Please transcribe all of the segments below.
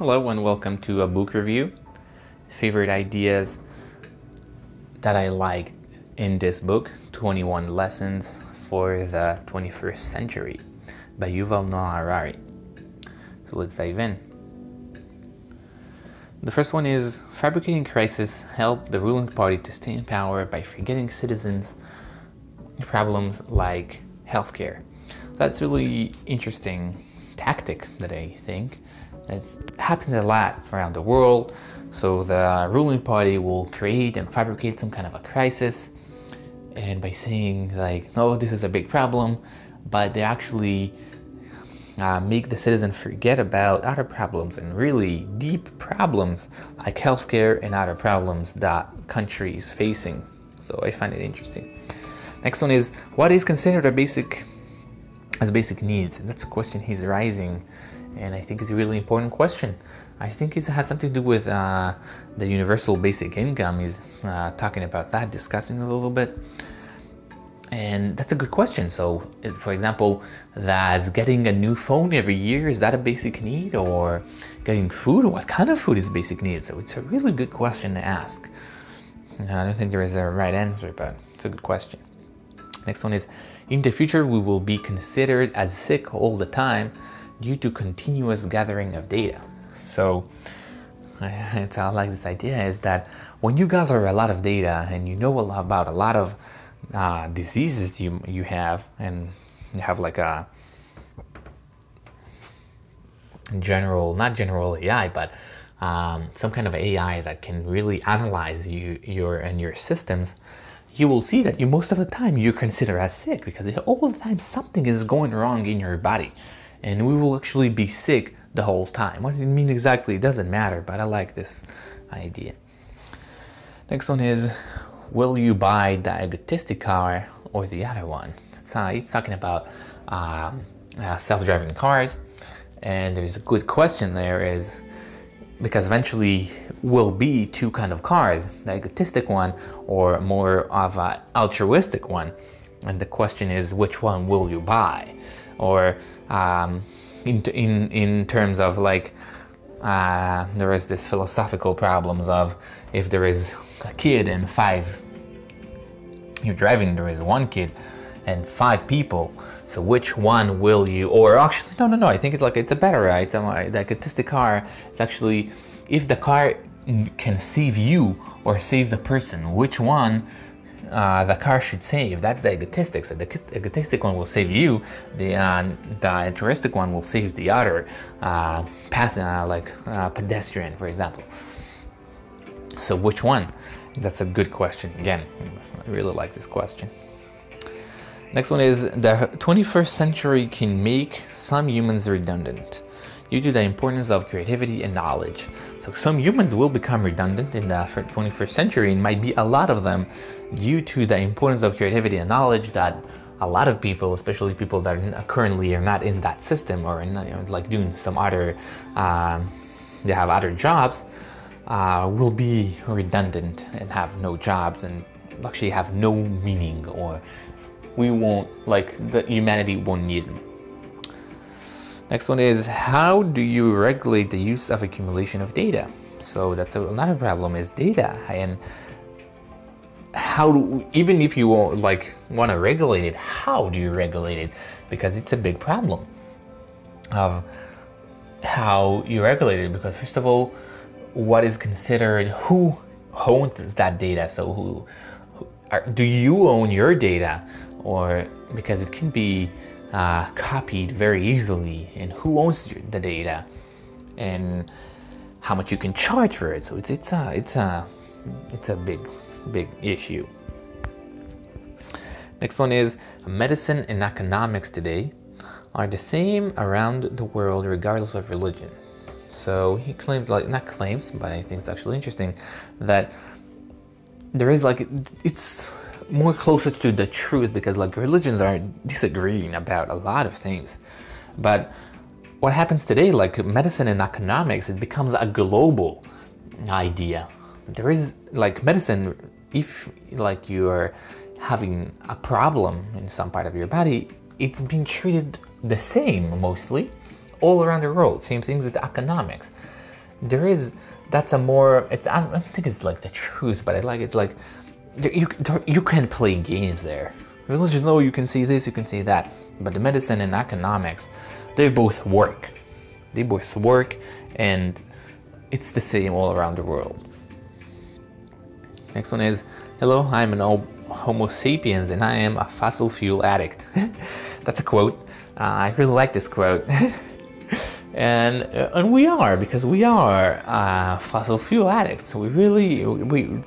Hello and welcome to a book review. Favorite ideas that I liked in this book, 21 Lessons for the 21st Century by Yuval Harari. So let's dive in. The first one is fabricating crisis help the ruling party to stay in power by forgetting citizens' problems like healthcare. That's really interesting tactic that I think. It happens a lot around the world. So the ruling party will create and fabricate some kind of a crisis, and by saying like, no, this is a big problem, but they actually make the citizen forget about other problems and really deep problems like healthcare and other problems that country is facing. So I find it interesting. Next one is, what is considered as basic needs? And that's a question he's raising, and I think it's a really important question. I think it has something to do with the universal basic income. He's talking about that, discussing a little bit. And that's a good question. So, for example, that's getting a new phone every year, is that a basic need? Or getting food? What kind of food is basic need? So it's a really good question to ask. I don't think there is a right answer, but it's a good question. Next one is, in the future we will be considered as sick all the time due to continuous gathering of data. So I like this idea is that when you gather a lot of data and you know about a lot of diseases you have, and you have like a not general AI, but some kind of AI that can really analyze your systems, you will see that most of the time you consider as sick, because all the time something is going wrong in your body, and we will actually be sick the whole time. What does it mean exactly? It doesn't matter, but I like this idea. Next one is, will you buy the egotistic car or the other one? It's talking about self-driving cars, and there's a good question there, is because eventually will be two kind of cars, the egotistic one or more of an altruistic one, and the question is, which one will you buy? Or in terms of like there is this philosophical problems of, if there is a kid and you're driving, there is one kid and 5 people, so which one will you? Or actually no, I think it's a better, right? The egotistic car is actually, if the car can save you or save the person, which one the car should save? That's the egotistic. So the egotistic one will save you, the altruistic one will save the other pedestrian, for example. So which one? That's a good question. Again, I really like this question. Next one is, the 21st century can make some humans redundant due to the importance of creativity and knowledge. So some humans will become redundant in the 21st century, and might be a lot of them, due to the importance of creativity and knowledge, that a lot of people, especially people that currently are not in that system or like doing some other, they have other jobs, will be redundant and have no jobs and actually have no meaning, or we won't, like, the humanity won't need them. Next one is, how do you regulate the use of accumulation of data? So that's another problem, is data, and even if you want to regulate it, how do you regulate it? Because it's a big problem of how you regulate it. Because first of all, what is considered, who owns that data? So do you own your data? Or because it can be copied very easily, and who owns the data, and how much you can charge for it. So it's a big issue. Next one is, medicine and economics today are the same around the world regardless of religion. So he claims, not claims, but I think it's actually interesting, that there is it's more closer to the truth, because religions are disagreeing about a lot of things. But what happens today, like medicine and economics, it becomes a global idea. There is medicine, if you're having a problem in some part of your body, it's being treated the same mostly all around the world. Same thing with economics. there is, that's a more, it's, I don't think it's like the truth, but it's like, you can play games there. Religion, no, you can see this, you can see that. But the medicine and economics, they both work. They both work, and it's the same all around the world. Next one is, hello, I'm an Homo sapiens and I am a fossil fuel addict. That's a quote. I really like this quote. and we are, because we are fossil fuel addicts. It's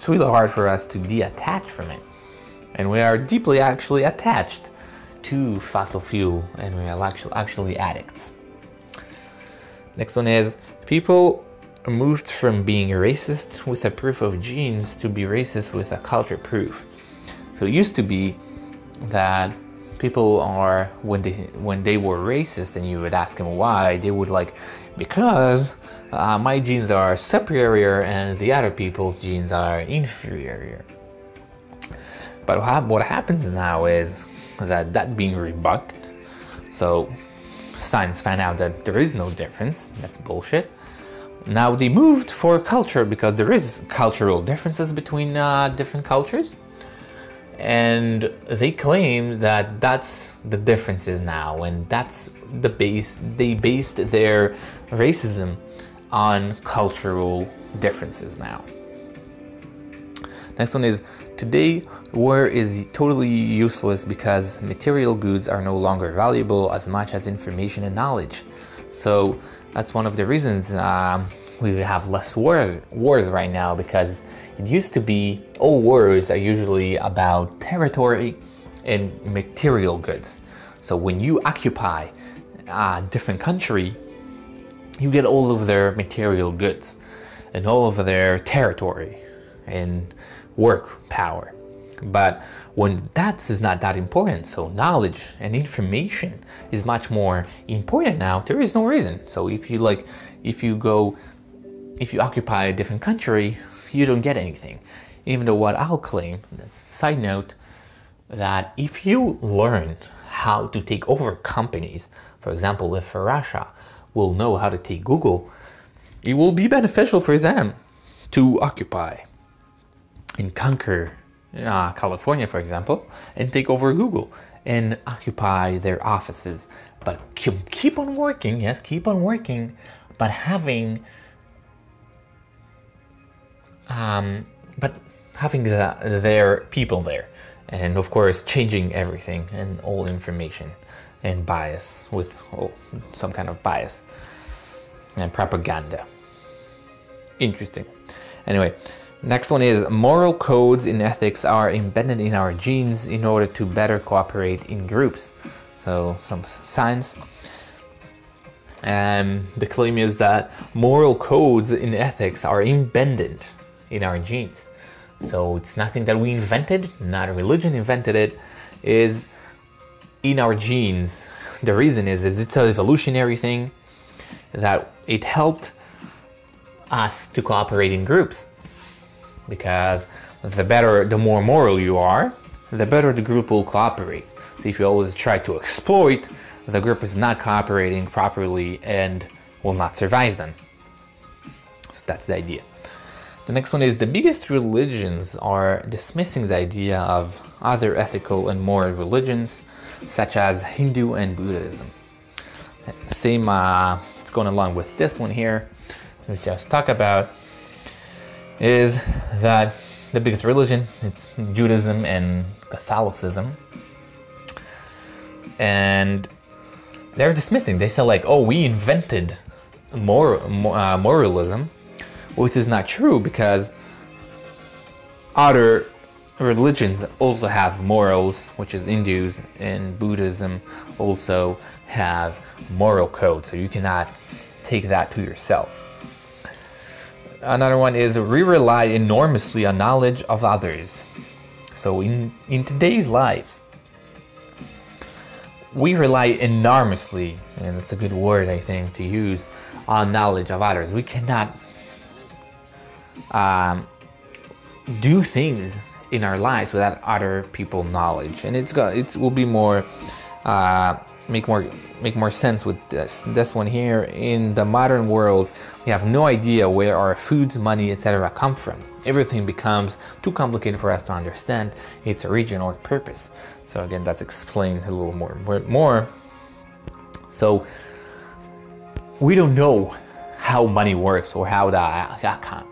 really hard for us to detach from it. And we are deeply actually attached to fossil fuel, and we are actually addicts. Next one is, people moved from being racist with a proof of genes to be racist with a culture proof. So it used to be that people are, when they were racist and you would ask them why, they would like, because my genes are superior and the other people's genes are inferior. But what happens now is that being rebucked. So science found out that there is no difference. That's bullshit. Now they moved for culture, because there is cultural differences between different cultures. And they claim that that's the differences now, and that's the base. They based their racism on cultural differences now. Next one is, today war is totally useless because material goods are no longer valuable as much as information and knowledge. So that's one of the reasons we have less wars right now, because it used to be all wars are usually about territory and material goods. So when you occupy a different country, you get all of their material goods and all of their territory and work power. But when that is not that important, so knowledge and information is much more important now, there is no reason. So if you occupy a different country, you don't get anything. Even though what I'll claim, side note, that if you learn how to take over companies, for example, if Russia will know how to take Google, it will be beneficial for them to occupy and conquer California, for example, and take over Google and occupy their offices. But keep on working, yes, keep on working, but having their people there, and of course changing everything and all information and bias with some kind of bias and propaganda. Interesting. Anyway, next one is, moral codes and ethics are embedded in our genes in order to better cooperate in groups. So some science. And the claim is that moral codes and ethics are embedded in our genes. So it's nothing that we invented, not a religion invented it, is in our genes. The reason is it's an evolutionary thing, that it helped us to cooperate in groups. Because the more moral you are, the better the group will cooperate. So if you always try to exploit, the group is not cooperating properly and will not survive then. So that's the idea. The next one is, the biggest religions are dismissing the idea of other ethical and moral religions, such as Hindu and Buddhism. Same, it's going along with this one here, we just talked about, is that the biggest religion, it's Judaism and Catholicism. And they're dismissing, they say like, oh, we invented moralism, which is not true, because other religions also have morals, which is Hindus, and Buddhism also have moral codes, so you cannot take that to yourself. Another one is, we rely enormously on knowledge of others. So in today's lives, we rely enormously, and it's a good word I think to use, on knowledge of others. We cannot do things in our lives without other people's knowledge, and it will be more make more sense with this one here. In the modern world, we have no idea where our foods, money, etc. come from. Everything becomes too complicated for us to understand its origin or purpose. So again, that's explained a little more. So we don't know how money works or how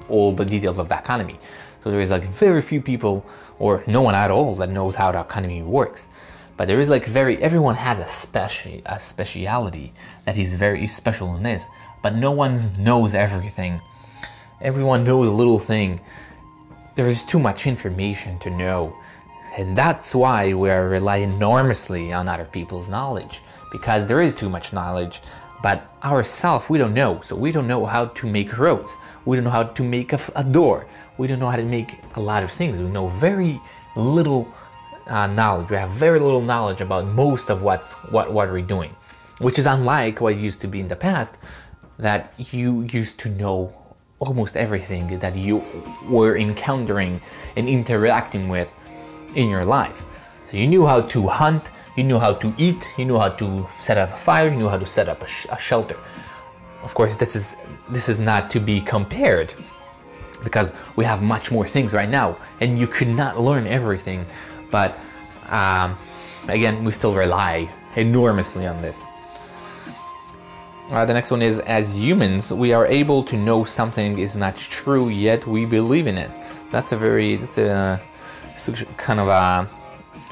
all the details of the economy. So there is like very few people or no one at all that knows how the economy works. But there is like everyone has a speciality that is very special in this, but no one knows everything. Everyone knows a little thing. There is too much information to know. And that's why we are relying enormously on other people's knowledge, because there is too much knowledge, but ourselves, we don't know. So we don't know how to make roads. We don't know how to make a door. We don't know how to make a lot of things. We know very little knowledge. We have very little knowledge about most of what we're doing, which is unlike what it used to be in the past, that you used to know almost everything that you were encountering and interacting with in your life. So you knew how to hunt, you knew how to eat, you knew how to set up a fire, you knew how to set up a shelter. Of course, this is not to be compared, because we have much more things right now, and you could not learn everything. But again, we still rely enormously on this. The next one is, as humans, we are able to know something is not true, yet we believe in it. That's a kind of a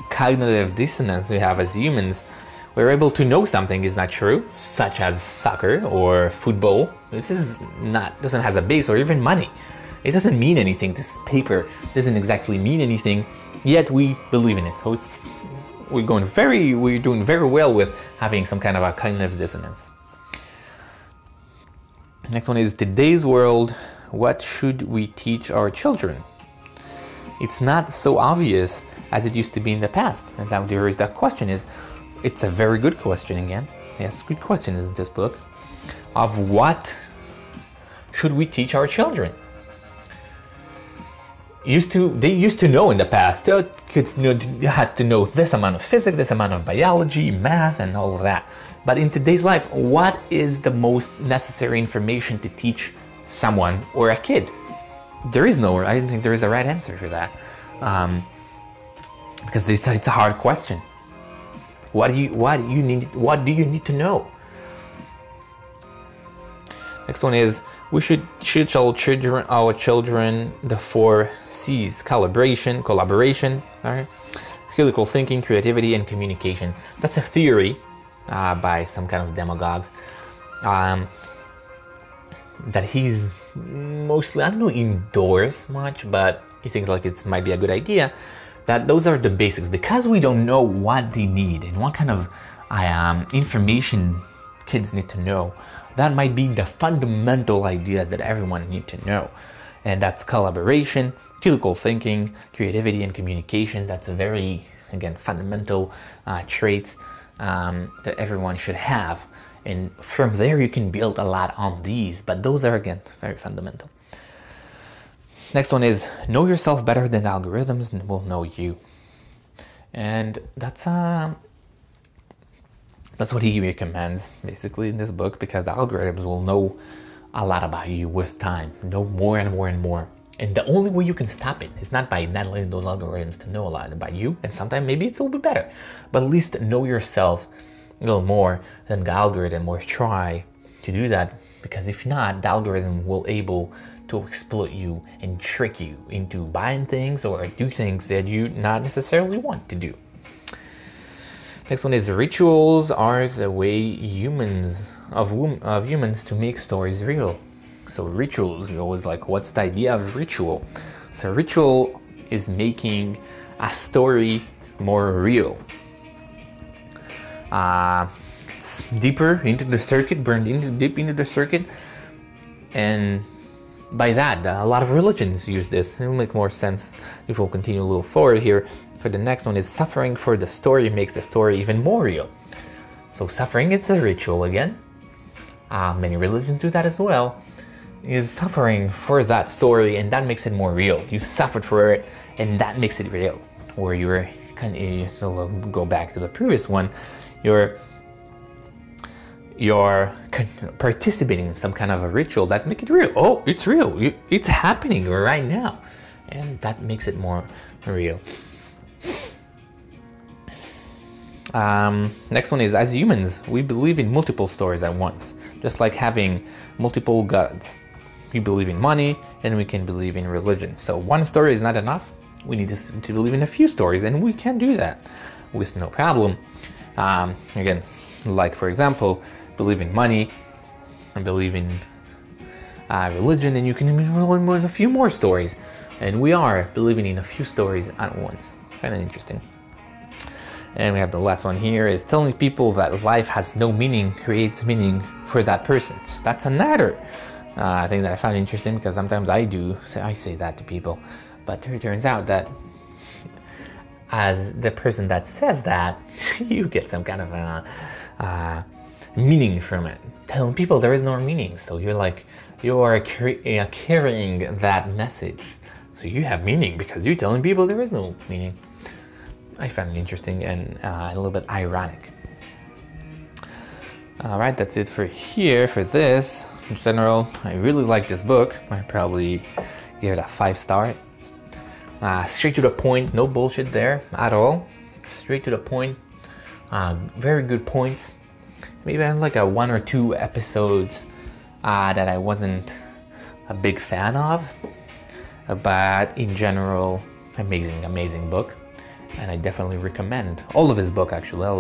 cognitive dissonance we have as humans. We're able to know something is not true, such as soccer or football. Doesn't have a base, or even money. It doesn't mean anything. This paper doesn't exactly mean anything, yet we believe in it. So we're doing very well with having some kind of a cognitive dissonance. Next one is, today's world, what should we teach our children? It's not so obvious as it used to be in the past. And now there is that question it's a very good question again. Yes, good question in this book. Of what should we teach our children? They used to know in the past. You had to know this amount of physics, this amount of biology, math, and all of that. But in today's life, what is the most necessary information to teach someone or a kid? I don't think there is a right answer for that, because it's a hard question. What do you need to know? Next one is, we should teach our children the 4 C's: collaboration, all right, critical thinking, creativity, and communication. That's a theory by some kind of demagogues that he's mostly, I don't know, endorse much, but he thinks like it might be a good idea. That those are the basics, because we don't know what they need and what kind of information kids need to know. That might be the fundamental ideas that everyone needs to know, and that's collaboration, critical thinking, creativity, and communication. That's a very, again, fundamental traits that everyone should have, and from there you can build a lot on these, but those are, again, very fundamental. Next one is, know yourself better than algorithms will know you. And that's what he recommends basically in this book, because the algorithms will know a lot about you with time, know more and more and more. And the only way you can stop it is not by not letting those algorithms to know a lot about you, and sometimes maybe it's a little bit better, but at least know yourself a little more than the algorithm, or try to do that, because if not, the algorithm will able to exploit you and trick you into buying things or do things that you not necessarily want to do. Next one is, rituals are the way humans to make stories real. So rituals, you're always like, what's the idea of ritual? So ritual is making a story more real. It's deeper into the circuit, deep into the circuit, and by that, a lot of religions use this. It will make more sense if we'll continue a little forward here. For the next one is, suffering for the story makes the story even more real. So suffering, it's a ritual again. Many religions do that as well. Is suffering for that story, and that makes it more real. You suffered for it, and that makes it real. Or you're so we'll go back to the previous one. You're you're participating in some kind of a ritual that makes it real. Oh, it's real. It's happening right now. And that makes it more real. Next one is, as humans, we believe in multiple stories at once, just like having multiple gods. We believe in money, and we can believe in religion. So one story is not enough. We need to believe in a few stories, and we can do that with no problem. Again, like for example, believe in money, and believe in religion, and you can believe in a few more stories. And we are believing in a few stories at once. Kind of interesting. And we have the last one here is telling people that life has no meaning creates meaning for that person. So that's another thing that I found interesting, because sometimes I say that to people, but it turns out that as the person that says that, you get some kind of meaning from it. Telling people there is no meaning, so you are carrying that message. So you have meaning because you're telling people there is no meaning. I found it interesting and a little bit ironic. Alright, that's it for this. In general, I really like this book. I probably give it a 5-star. Straight to the point, no bullshit there at all. Straight to the point. Very good points. Maybe I had like a 1 or 2 episodes that I wasn't a big fan of. But in general, amazing book. And I definitely recommend all of his book, actually. All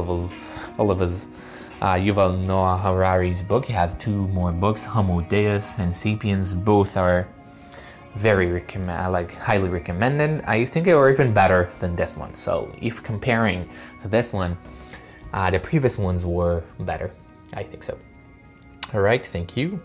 of his Yuval Noah Harari's book. He has 2 more books, Homo Deus and Sapiens. Both are very highly recommended. I think they were even better than this one. So if comparing to this one, the previous ones were better. I think so. All right, thank you.